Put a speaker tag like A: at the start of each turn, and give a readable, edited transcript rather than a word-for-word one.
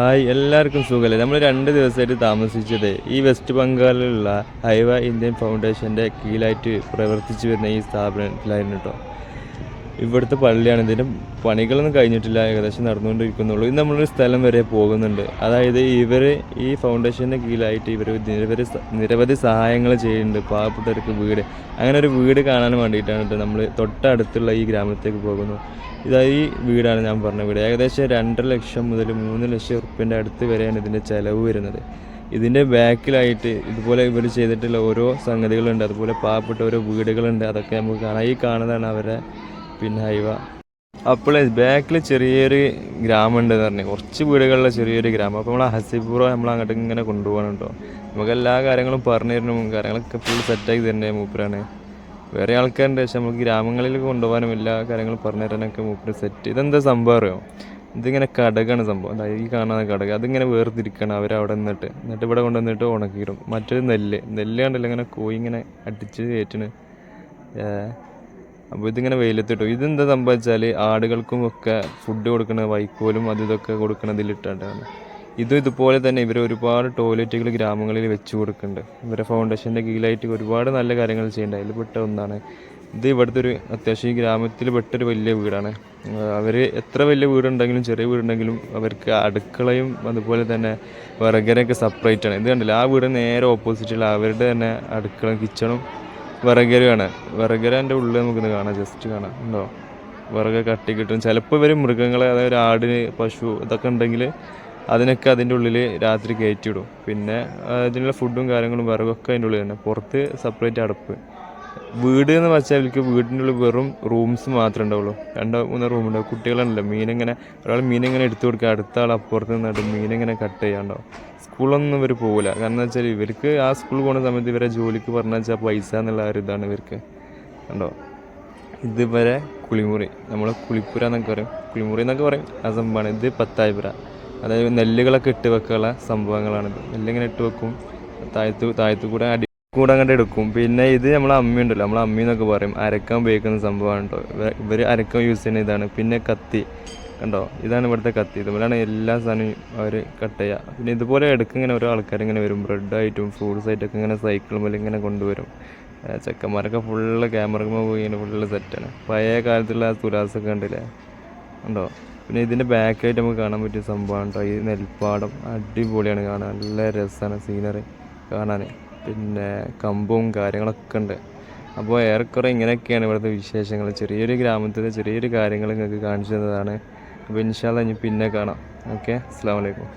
A: Hi എല്ലാവർക്കും സുഖമല്ലേ. നമ്മൾ 2 ദിവസമായിട്ട് താമസിച്ചത് ഈ വെസ്റ്റ് ബംഗാളിലുള്ള ഹൈവ ഇന്ത്യൻ ഫൗണ്ടേഷൻ്റെ കീഴിലായിട്ട് പ്രവർത്തിച്ചു വരുന്ന ഈ സ്ഥാപനത്തിലായിരുന്നു കേട്ടോ. ഇവിടുത്തെ പള്ളിയാണ്. ഇതിൻ്റെ പണികളൊന്നും കഴിഞ്ഞിട്ടില്ല, ഏകദേശം നടന്നുകൊണ്ടിരിക്കുന്നുള്ളൂ. ഇന്ന് നമ്മളൊരു സ്ഥലം വരെ പോകുന്നുണ്ട്. അതായത് ഈ ഫൗണ്ടേഷൻ്റെ കീഴിലായിട്ട് ഇവർ നിരവധി സഹായങ്ങൾ ചെയ്യുന്നുണ്ട് പാവപ്പെട്ടവർക്ക് വീട്. അങ്ങനെ ഒരു വീട് കാണാൻ വേണ്ടിയിട്ടാണ് കേട്ടോ നമ്മൾ തൊട്ടടുത്തുള്ള ഈ ഗ്രാമത്തേക്ക് പോകുന്നത്. ഈ വീടാണ് ഞാൻ പറഞ്ഞ വീട്. ഏകദേശം 2.5 ലക്ഷം മുതൽ 3 ലക്ഷം ഉറുപ്പ്യൻ്റെ അടുത്ത് വരെയാണ് ഇതിൻ്റെ ചിലവ് വരുന്നത്. ഇതിൻ്റെ ബാക്കിലായിട്ട് ഇതുപോലെ ഇവർ ചെയ്തിട്ടുള്ള ഓരോ സംഗതികളുണ്ട്, അതുപോലെ പാവപ്പെട്ട ഓരോ വീടുകളുണ്ട്. അതൊക്കെ നമുക്ക് കാണാം. ഈ കാണുന്നതാണ് അവരെ ഹൈവ. അപ്പോൾ ബാക്കിൽ ചെറിയൊരു ഗ്രാമം ഉണ്ടെന്ന് പറഞ്ഞു, കുറച്ച് വീടുകളിലെ ചെറിയൊരു ഗ്രാമം. അപ്പോൾ നമ്മൾ ഹസിപൂർ നമ്മൾ അങ്ങോട്ട് ഇങ്ങനെ കൊണ്ടുപോകണം കേട്ടോ. നമുക്ക് എല്ലാ കാര്യങ്ങളും പറഞ്ഞു തരണം, കാര്യങ്ങളൊക്കെ ഫുൾ സെറ്റാക്കി തരുന്നത് മൂപ്പരാണ്. വേറെ ആൾക്കാരുണ്ട്, പക്ഷെ നമുക്ക് ഗ്രാമങ്ങളിൽ കൊണ്ടുപോകാനും എല്ലാ കാര്യങ്ങളും പറഞ്ഞു തരാനൊക്കെ മൂപ്പര് സെറ്റ്. ഇതെന്താ സംഭവം അറിയോ? ഇതിങ്ങനെ കടകാണ് സംഭവം. അതായത് ഈ കാണുന്ന കടക അതിങ്ങനെ വേർതിരിക്കണം അവരവിടെ എന്നിട്ട് ഇവിടെ കൊണ്ടുവന്നിട്ട് ഉണക്കിയിടും. മറ്റൊരു നെല്ല് കണ്ടല്ലോ, ഇങ്ങനെ കോഴി ഇങ്ങനെ അടിച്ച് കയറ്റണ്. അപ്പോൾ ഇതിങ്ങനെ വെയിലത്തിട്ടു. ഇതെന്താ സംഭവം വെച്ചാൽ ആടുകൾക്കും ഒക്കെ ഫുഡ് കൊടുക്കണ വൈക്കോലും ഇതൊക്കെ കൊടുക്കണതിലിട്ടാണ്. ഇതുപോലെ തന്നെ ഇവർ ഒരുപാട് ടോയ്ലറ്റുകൾ ഗ്രാമങ്ങളിൽ വെച്ച് കൊടുക്കുന്നുണ്ട്. ഇവരെ ഫൗണ്ടേഷൻ്റെ കീഴിലായിട്ട് ഒരുപാട് നല്ല കാര്യങ്ങൾ ചെയ്യുന്നുണ്ട്. അതിൽ പെട്ട ഒന്നാണ് ഇത്. ഇവിടുത്തെ ഒരു അത്യാവശ്യം ഈ ഗ്രാമത്തിൽ പെട്ടൊരു വലിയ വീടാണ്. അവർ എത്ര വലിയ വീടുണ്ടെങ്കിലും ചെറിയ വീടുണ്ടെങ്കിലും അവർക്ക് അടുക്കളയും അതുപോലെ തന്നെ വിറകരൊക്കെ സെപ്പറേറ്റ് ആണ്. ഇത് കണ്ടില്ല, ആ വീട് നേരെ ഓപ്പോസിറ്റുള്ള അവരുടെ തന്നെ അടുക്കള കിച്ചണും വിറകരയാണ്. വിറകരൻ്റെ ഉള്ളിൽ നമുക്കിന്ന് കാണാം, ജസ്റ്റ് കാണാം ഉണ്ടോ. വിറക് കട്ടി കിട്ടും. ചിലപ്പോൾ ഇവർ മൃഗങ്ങളെ, അതായത് ആടിന് പശു ഇതൊക്കെ ഉണ്ടെങ്കിൽ അതിനൊക്കെ അതിൻ്റെ ഉള്ളിൽ രാത്രി കയറ്റിവിടും. പിന്നെ അതിനുള്ള ഫുഡും കാര്യങ്ങളും വിറകൊക്കെ അതിൻ്റെ ഉള്ളിൽ തന്നെ. പുറത്ത് സെപ്പറേറ്റ് അടപ്പ്. വീട് എന്ന് വെച്ചാൽ അവർക്ക് വീടിൻ്റെ ഉള്ളിൽ വെറും റൂംസ് മാത്രമേ ഉണ്ടാവുള്ളൂ. 2-3 റൂമുണ്ടാവും. കുട്ടികളുണ്ടല്ലോ, ഒരാൾ മീനിങ്ങനെ എടുത്തു കൊടുക്കുക, അടുത്ത ആൾ അപ്പുറത്ത് നിന്നിട്ട് മീനിങ്ങനെ കട്ട് ചെയ്യാണ്ടാവും. സ്കൂളൊന്നും ഇവർ പോകില്ല. കാരണം എന്താ വെച്ചാൽ ഇവർക്ക് ആ സ്കൂളിൽ പോകുന്ന സമയത്ത് ഇവരെ ജോലിക്ക് പറഞ്ഞു വെച്ചാൽ പൈസ എന്നുള്ള ഒരു ഇതാണ് ഇവർക്ക്. കണ്ടോ, ഇതുവരെ കുളിമുറി, നമ്മൾ കുളിപ്പുര എന്നൊക്കെ പറയും, കുളിമുറി എന്നൊക്കെ പറയും, ആ സംഭവമാണ്. ഇത് 10,000. അതായത് നെല്ലുകളൊക്കെ ഇട്ട് വെക്കാനുള്ള സംഭവങ്ങളാണിത്. നെല്ലിങ്ങനെ ഇട്ട് വെക്കും, താഴത്തു കൂടെ അങ്ങോട്ട് എടുക്കും. പിന്നെ ഇത് നമ്മളെ അമ്മി ഉണ്ടല്ലോ, നമ്മളെ അമ്മി എന്നൊക്കെ പറയും, അരക്കാൻ ഉപയോഗിക്കുന്ന സംഭവമാണ് കേട്ടോ. ഇവർ അരക്കാൻ യൂസ് ചെയ്യുന്ന ഇതാണ്. പിന്നെ കത്തി കണ്ടോ, ഇതാണ് ഇവിടുത്തെ കത്തി. ഇതുപോലെയാണ് എല്ലാ സാധനവും അവർ കട്ട് ചെയ്യുക. പിന്നെ ഇതുപോലെ ഇടയ്ക്ക് ഇങ്ങനെ ഓരോ ആൾക്കാരിങ്ങനെ വരും, ബ്രെഡായിട്ടും ഫ്രൂട്ട്സ് ആയിട്ടൊക്കെ ഇങ്ങനെ സൈക്കിൾ മേലെ ഇങ്ങനെ കൊണ്ടുവരും. ചെക്കന്മാരൊക്കെ ഫുള്ള് ക്യാമറ പോയി ഫുള്ള് സെറ്റാണ്. പഴയ കാലത്തുള്ള ആ തുലാസൊക്കെ കണ്ടില്ലേ, ഉണ്ടോ. പിന്നെ ഇതിൻ്റെ ബാക്കായിട്ട് നമുക്ക് കാണാൻ പറ്റിയ സംഭവമാണ് കേട്ടോ ഈ നെൽപ്പാടം. അടിപൊളിയാണ് കാണാൻ, നല്ല രസമാണ് സീനറി കാണാൻ. പിന്നെ കമ്പവും കാര്യങ്ങളൊക്കെ ഉണ്ട്. അപ്പോൾ ഏറെക്കുറെ ഇങ്ങനെയൊക്കെയാണ് ഇവിടുത്തെ വിശേഷങ്ങൾ. ചെറിയൊരു ഗ്രാമത്തിലെ ചെറിയൊരു കാര്യങ്ങൾ നിങ്ങൾക്ക് കാണിച്ചു തന്നതാണ്. അപ്പോൾ ഇൻഷാ അല്ലാഹ് ഇനി പിന്നെ കാണാം. ഓക്കെ, അസ്സലാമു അലൈക്കും.